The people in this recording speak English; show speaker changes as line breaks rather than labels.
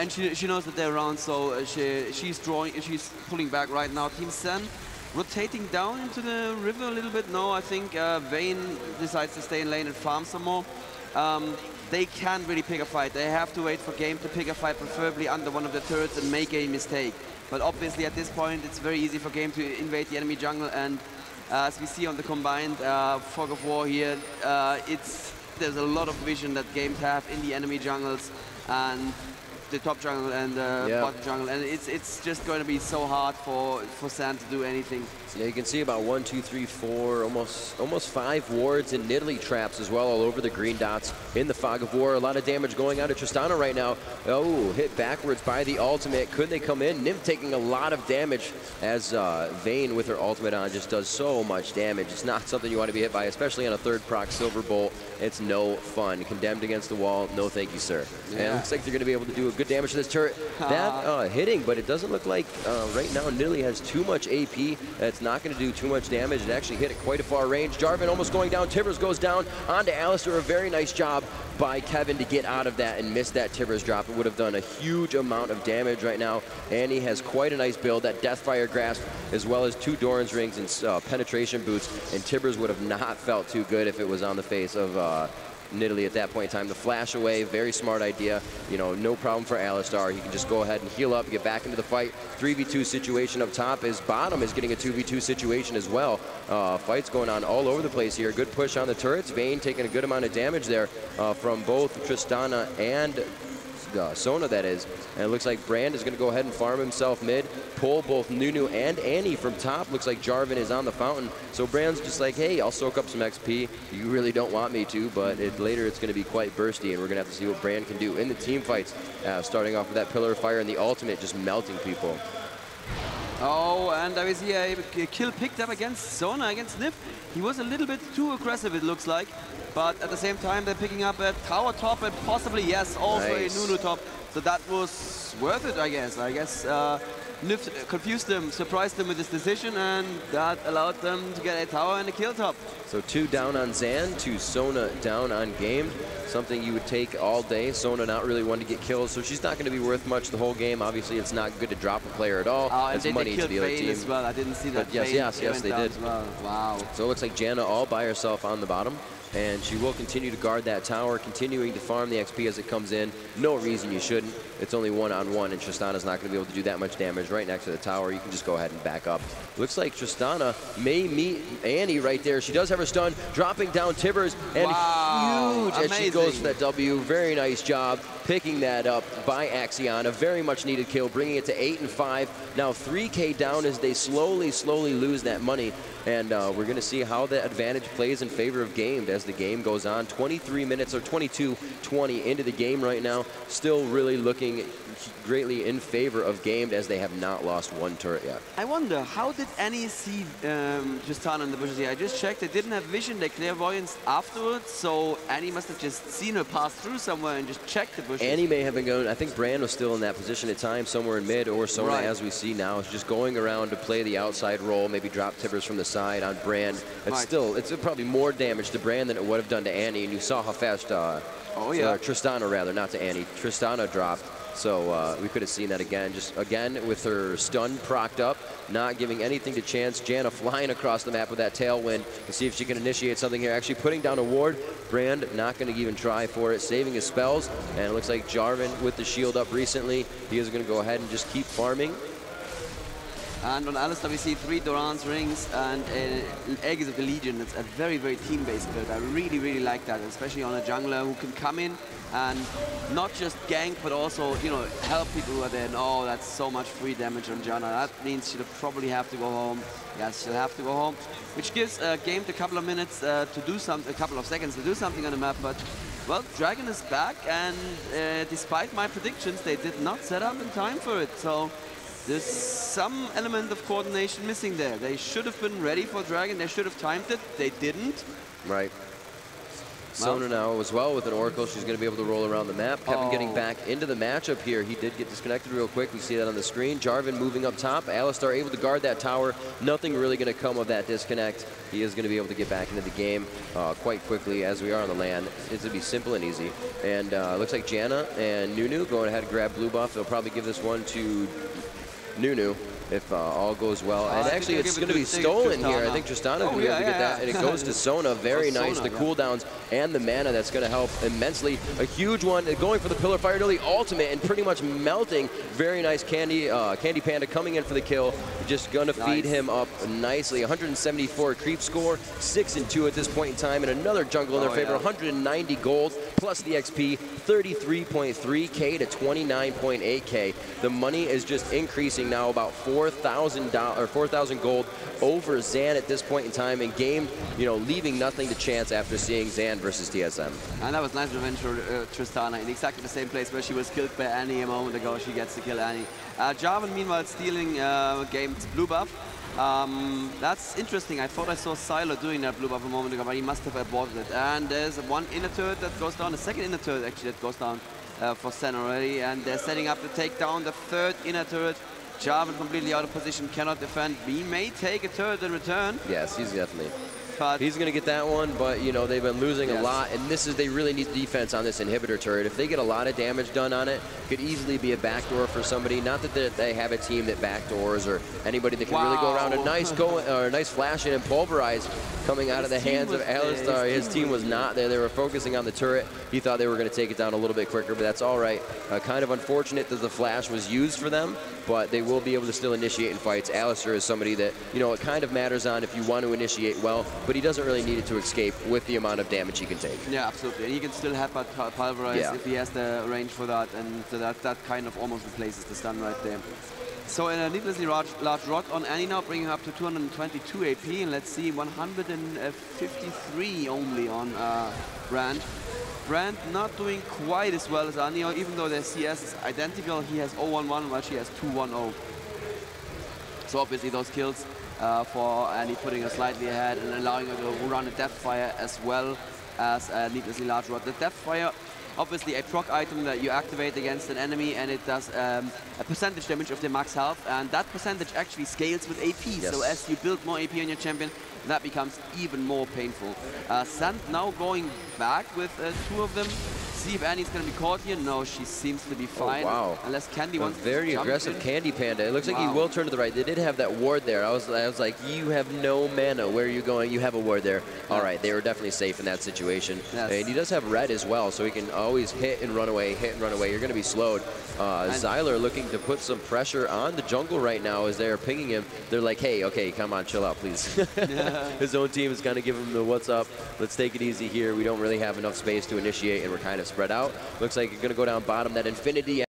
and she knows that they're around, so she's pulling back right now. Team Sen rotating down into the river a little bit. No, I think Vayne decides to stay in lane and farm some more. They can't really pick a fight. They have to wait for Game to pick a fight, preferably under one of the turrets and make a mistake. But obviously at this point, it's very easy for Game to invade the enemy jungle, and as we see on the combined Fog of War here, there's a lot of vision that Games have in the enemy jungles and the top jungle and the bottom jungle, and it's just going to be so hard for San to do anything.
Yeah, you can see about 1, 2, 3, 4, almost 5 wards and Nidalee traps as well all over the green dots in the Fog of War. A lot of damage going out of Tristana right now. Oh, hit backwards by the ultimate. Could they come in? Nymph taking a lot of damage as Vayne with her ultimate on just does so much damage. It's not something you want to be hit by, especially on a third proc Silver Bolt. It's no fun. Condemned against the wall. No thank you, sir. Yeah. And it looks like they're going to be able to do a good damage to this turret. That hitting, but it doesn't look like right now Nidalee has too much AP. It's not going to do too much damage. It actually hit at quite a far range. Jarvan almost going down. Tibbers goes down onto Alistar. A very nice job by Kevin to get out of that and miss that Tibbers drop. It would have done a huge amount of damage right now. Annie has quite a nice build. That Deathfire Grasp as well as 2 Doran's Rings and penetration boots. And Tibbers would have not felt too good if it was on the face of Nidalee at that point in time. The flash away, very smart idea. You know, no problem for Alistar. He can just go ahead and heal up, get back into the fight. 3v2 situation up top. His bottom is getting a 2v2 situation as well. Fights going on all over the place here. Good push on the turrets. Vayne taking a good amount of damage there from both Tristana and Sona, that is. And it looks like Brand is going to go ahead and farm himself mid, pull both Nunu and Annie from top. Looks like Jarvan is on the fountain. So Brand's just like, hey, I'll soak up some XP. You really don't want me to, but later it's going to be quite bursty, and we're going to have to see what Brand can do in the team fights. Starting off with that Pillar of Fire and the ultimate, just melting people.
Oh, and there is here a kill picked up against Sona, against Nif. He was a little bit too aggressive, it looks like. But at the same time, they're picking up a tower top and possibly, yes, also a Nunu top. So that was worth it, I guess. Nif confused them, surprised them with this decision, and that allowed them to get a tower and a kill top.
So 2 down on Xan, 2 Sona down on Game. Something you would take all day. Sona not really one to get kills, so she's not going to be worth much the whole game. Obviously, it's not good to drop a player at all.
It's money to the other team. As well. I didn't see that.
But yes, they did.
Well. Wow.
So it looks like Janna all by herself on the bottom. And she will continue to guard that tower, continuing to farm the XP as it comes in. No reason you shouldn't. It's only 1-on-1, and Tristana's not going to be able to do that much damage right next to the tower. You can just go ahead and back up. Looks like Tristana may meet Annie right there. She does have her stun, dropping down Tibbers, and huge as she goes for that W. Very nice job picking that up by XAN. A very much needed kill, bringing it to 8 and 5. Now 3K down as they slowly lose that money. And we're going to see how the advantage plays in favor of Game as the game goes on. 23 minutes or 22-20 into the game right now. Still really looking greatly in favor of Game as they have not lost 1 turret yet.
I wonder, how did Annie see Tristana in the bushes here? I just checked, they didn't have vision, they clairvoyance afterwards, so Annie must have just seen her pass through somewhere and just checked the bushes.
Annie may have been going, I think Brand was still in that position at times, somewhere in mid, or Sona, as we see now, is just going around to play the outside role, maybe drop Tibbers from the side on Brand. It's still, it's probably more damage to Brand than it would have done to Annie, and you saw how fast Tristana, rather, not to Annie, Tristana dropped. So we could have seen that again, just again with her stun procced up, not giving anything to chance. Janna flying across the map with that tailwind to see if she can initiate something here. Actually putting down a ward. Brand not going to even try for it, saving his spells. And it looks like Jarvan with the shield up recently. He is going to go ahead and just keep farming.
And on Alistar we see 3 Doran's Rings and an Aegis of the Legion. It's a very team-based build. I really like that, especially on a jungler who can come in and not just gank, but also, you know, help people who are there. Oh, that's so much free damage on Janna. That means she'll probably have to go home. Yes, she'll have to go home, which gives Game a couple of minutes to do something, a couple of seconds to do something on the map. But well, Dragon is back, and despite my predictions, they did not set up in time for it. So there's some element of coordination missing there. They should have been ready for Dragon. They should have timed it. They didn't.
Right. Sona now as well with an Oracle. She's going to be able to roll around the map. Kevin getting back into the matchup here. He did get disconnected real quick. We see that on the screen. Jarvan moving up top. Alistar able to guard that tower. Nothing really going to come of that disconnect. He is going to be able to get back into the game quite quickly as we are on the land. It's going to be simple and easy. And looks like Janna and Nunu going ahead and grab blue buff. They'll probably give this one to Nunu if all goes well. And actually, it's going to be stolen here. I think Tristana will be able to get that. And it goes to Sona. Very nice. The cooldowns and the mana, that's going to help immensely. A huge one going for the Pillar Fire, nearly ultimate and pretty much melting. Very nice Candy Panda coming in for the kill. Just going to feed him up nicely. 174 creep score, 6-2 at this point in time. And another jungle in their favor, 190 gold plus the XP, 33.3K to 29.8K. The money is just increasing now, about $4,000 gold over XAN at this point in time, and game, leaving nothing to chance after seeing XAN versus TSM.
And that was nice revenge for Tristana in exactly the same place where she was killed by Annie a moment ago. She gets to kill Annie. Jarvan, meanwhile, stealing game's blue buff. That's interesting. I thought I saw Sylar doing that blue buff a moment ago, but he must have aborted it. And there's one inner turret that goes down, a second inner turret actually that goes down for Sen already. And they're setting up to take down the third inner turret. Jarvan completely out of position, cannot defend. He may take a turret in return.
Yes, he's definitely. He's going to get that one, but they've been losing a lot, and they really need defense on this inhibitor turret. If they get a lot of damage done on it, could easily be a backdoor for somebody. Not that they have a team that backdoors or anybody that can really go around. A nice flash in and pulverize coming out of the hands of Alistar. His team was not there. They were focusing on the turret. He thought they were going to take it down a little bit quicker, but that's all right. Kind of unfortunate that the flash was used for them, but they will be able to still initiate in fights. Alistar is somebody that, it kind of matters on if you want to initiate well, but he doesn't really need it to escape with the amount of damage he can take.
Yeah, absolutely. And he can still have pulverize if he has the range for that, and that kind of almost replaces the stun right there. So a needlessly large rot on Annie now, bringing her up to 222 AP, and let's see, 153 only on Brand. Brand not doing quite as well as Annie, even though their CS is identical. He has 0-1-1 while she has 2-1-0. So obviously those kills for Annie putting her slightly ahead and allowing her to run a Death Fire as well as a needlessly large rod. The Death Fire, obviously a proc item that you activate against an enemy, and it does a percentage damage of their max health, and that percentage actually scales with AP. Yes. So as you build more AP on your champion, that becomes even more painful. Sand now going back with two of them. See if Annie's going to be caught here. No, she seems to be fine. Oh, wow. Unless Candy wants to
very aggressive Candy Panda. It looks like he will turn to the right. They did have that ward there. I was like, you have no mana. Where are you going? You have a ward there. Yeah. All right, they were definitely safe in that situation. Yes. And he does have red as well, so he can always hit and run away, hit and run away. You're going to be slowed. Zyler looking to put some pressure on the jungle right now as they're pinging him. They're like, hey, okay, come on, chill out, please. His own team is kind of giving him the what's up. Let's take it easy here. We don't really have enough space to initiate, and we're kind of spread out. Looks like you're going to go down bottom. That Infinity